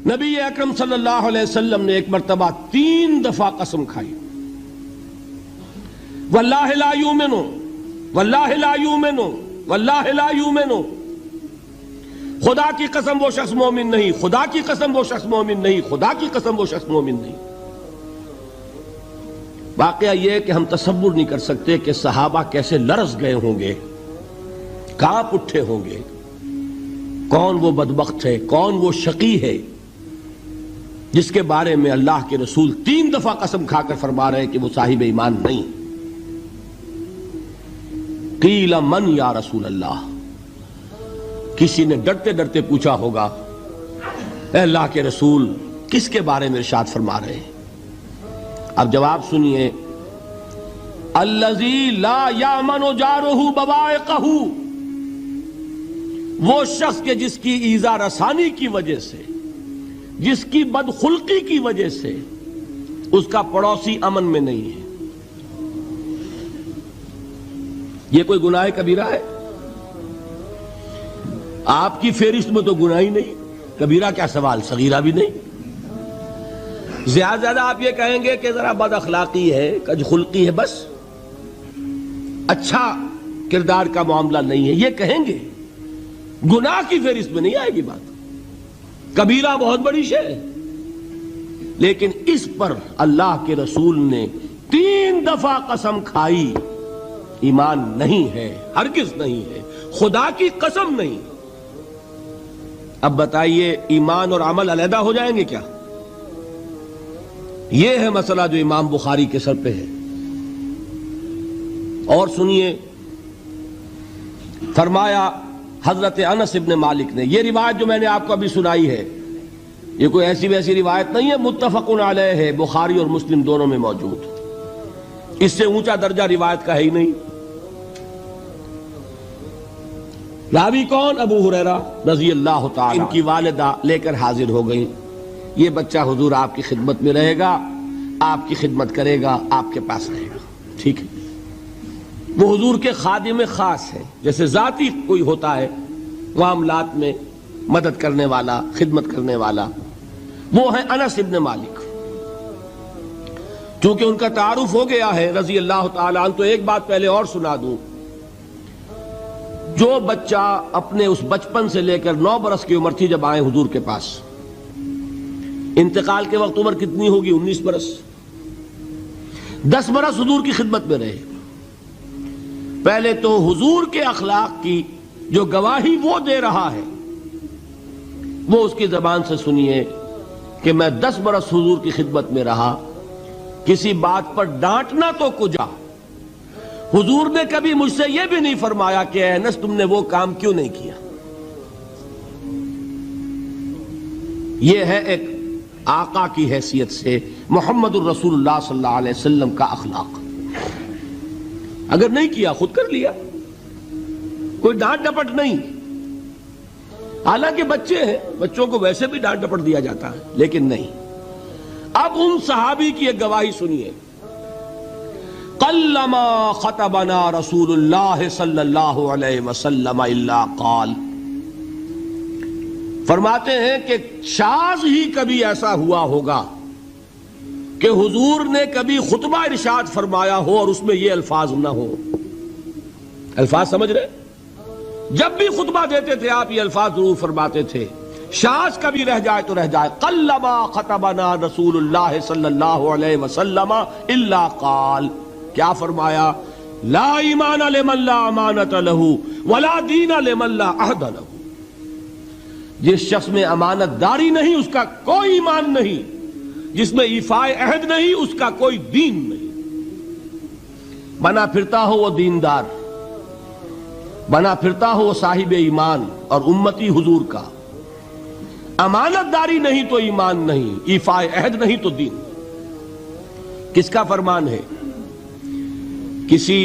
نبی اکرم صلی اللہ علیہ وسلم نے ایک مرتبہ 3 دفعہ قسم کھائی، واللہ لا یؤمنو، واللہ لا یؤمنو، واللہ لا یؤمنو، خدا کی قسم وہ شخص مومن نہیں، خدا کی قسم وہ شخص مومن نہیں، خدا کی قسم وہ شخص مومن نہیں۔ واقعہ یہ کہ ہم تصور نہیں کر سکتے کہ صحابہ کیسے لرز گئے ہوں گے، کانپ اٹھے ہوں گے، کون وہ بدبخت ہے، کون وہ شقی ہے جس کے بارے میں اللہ کے رسول 3 دفعہ قسم کھا کر فرما رہے ہیں کہ وہ صاحب ایمان نہیں۔ قیل من یا رسول اللہ، کسی نے ڈرتے ڈرتے پوچھا ہوگا اے اللہ کے رسول کس کے بارے میں ارشاد فرما رہے ہیں؟ اب جواب سنیے، الذی لا یامن جارہ بوائقہ، وہ شخص کے جس کی ایذا رسانی کی وجہ سے، جس کی بدخلقی کی وجہ سے اس کا پڑوسی امن میں نہیں ہے۔ یہ کوئی گناہ کبیرہ ہے؟ آپ کی فہرست میں تو گناہ ہی نہیں، کبیرہ کیا سوال، صغیرہ بھی نہیں۔ زیادہ آپ یہ کہیں گے کہ ذرا بد اخلاقی ہے، کج خلقی ہے، بس اچھا کردار کا معاملہ نہیں ہے، یہ کہیں گے، گناہ کی فہرست میں نہیں آئے گی بات۔ کبیرہ بہت بڑی شے ہے، لیکن اس پر اللہ کے رسول نے 3 دفعہ قسم کھائی، ایمان نہیں ہے، ہرگز نہیں ہے، خدا کی قسم نہیں۔ اب بتائیے ایمان اور عمل علیحدہ ہو جائیں گے کیا؟ یہ ہے مسئلہ جو امام بخاری کے سر پہ ہے۔ اور سنیے، فرمایا حضرت انس ابن مالک نے، یہ روایت جو میں نے آپ کو ابھی سنائی ہے یہ کوئی ایسی ویسی روایت نہیں ہے، متفق علیہ ہے، بخاری اور مسلم دونوں میں موجود، اس سے اونچا درجہ روایت کا ہے ہی نہیں۔ راوی کون؟ ابو ہریرہ رضی اللہ تعالی، ان کی والدہ لے کر حاضر ہو گئی، یہ بچہ حضور آپ کی خدمت میں رہے گا، آپ کی خدمت کرے گا، آپ کے پاس رہے گا، ٹھیک ہے۔ وہ حضور کے خادم خاص ہے، جیسے ذاتی کوئی ہوتا ہے معاملات میں مدد کرنے والا، خدمت کرنے والا، وہ ہے انس ابن مالک۔ چونکہ ان کا تعارف ہو گیا ہے رضی اللہ تعالیٰ عنہ، تو ایک بات پہلے اور سنا دوں، جو بچہ اپنے اس بچپن سے لے کر 9 برس کی عمر تھی جب آئے حضور کے پاس، انتقال کے وقت عمر کتنی ہوگی؟ 19 برس، 10 برس حضور کی خدمت میں رہے۔ پہلے تو حضور کے اخلاق کی جو گواہی وہ دے رہا ہے وہ اس کی زبان سے سنیے کہ میں 10 برس حضور کی خدمت میں رہا، کسی بات پر ڈانٹنا تو کجا، حضور نے کبھی مجھ سے یہ بھی نہیں فرمایا کہ اے انس تم نے وہ کام کیوں نہیں کیا۔ یہ ہے ایک آقا کی حیثیت سے محمد الرسول اللہ صلی اللہ علیہ وسلم کا اخلاق۔ اگر نہیں کیا خود کر لیا، کوئی ڈانٹ ڈپٹ نہیں، حالانکہ بچے ہیں، بچوں کو ویسے بھی ڈانٹ ڈپٹ دیا جاتا ہے، لیکن نہیں۔ اب ان صحابی کی ایک گواہی سنیے، قلما خطبنا رسول اللہ صلی اللہ علیہ وسلم الا قال، فرماتے ہیں کہ شاذ ہی کبھی ایسا ہوا ہوگا کہ حضور نے کبھی خطبہ ارشاد فرمایا ہو اور اس میں یہ الفاظ نہ ہو۔ الفاظ سمجھ رہے؟ جب بھی خطبہ دیتے تھے آپ یہ الفاظ ضرور فرماتے تھے، شاذ کبھی رہ جائے تو رہ جائے، قلما خطبنا رسول اللہ صلی اللہ علیہ وسلم الا قال، کیا فرمایا؟ لا ایمان لمن لا امانت لہ ولا دین لمن لا عہد لہ، جس شخص میں امانت داری نہیں اس کا کوئی ایمان نہیں، جس میں ایفاء عہد نہیں اس کا کوئی دین نہیں۔ بنا پھرتا ہو وہ دیندار، بنا پھرتا ہو وہ صاحب ایمان اور امتی حضور کا، امانت داری نہیں تو ایمان نہیں، ایفاء عہد نہیں تو دین۔ کس کا فرمان ہے؟ کسی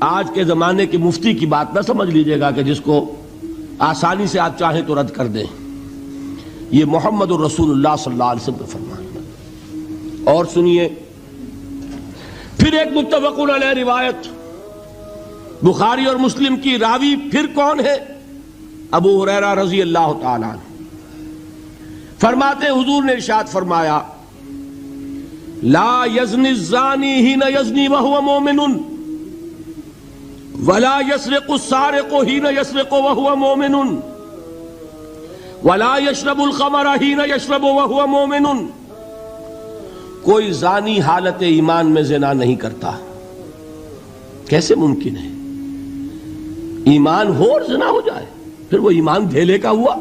آج کے زمانے کے مفتی کی بات نہ سمجھ لیجئے گا کہ جس کو آسانی سے آپ چاہیں تو رد کر دیں، یہ محمد الرسول اللہ صلی اللہ علیہ وسلم کا فرمان۔ اور سنیے پھر ایک متفق علیہ روایت بخاری اور مسلم کی، راوی پھر کون ہے؟ ابو ہریرہ رضی اللہ تعالیٰ عنہ۔ فرماتے حضور نے ارشاد فرمایا لا یزنی الزانی حین یزنی وہو مومن ولا یسرق السارق حین یسرق وہو مومن ولا یشرب الخمر حین یشرب وہو مومن. کوئی زانی حالت ایمان میں زنا نہیں کرتا. کیسے ممکن ہے؟ ایمان ہو اور زنا ہو جائے، پھر وہ ایمان دھیلے کا ہوا؟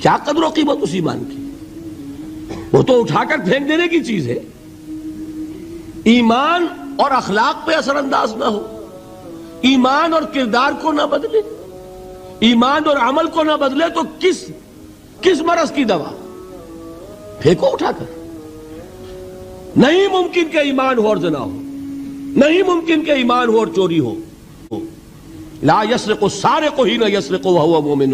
کیا قدر و قیمت اس ایمان کی؟ وہ تو اٹھا کر پھینک دینے کی چیز ہے. ایمان اور اخلاق پہ اثر انداز نہ ہو، ایمان اور کردار کو نہ بدلے، ایمان اور عمل کو نہ بدلے تو کس مرض کی دوا؟ پھینکو اٹھا کر. نہیں ممکن کہ ایمان ہو اور زنا ہو، نہیں ممکن کہ ایمان ہو اور چوری ہو. لا یسرق السارق حین یسرق وہو مومن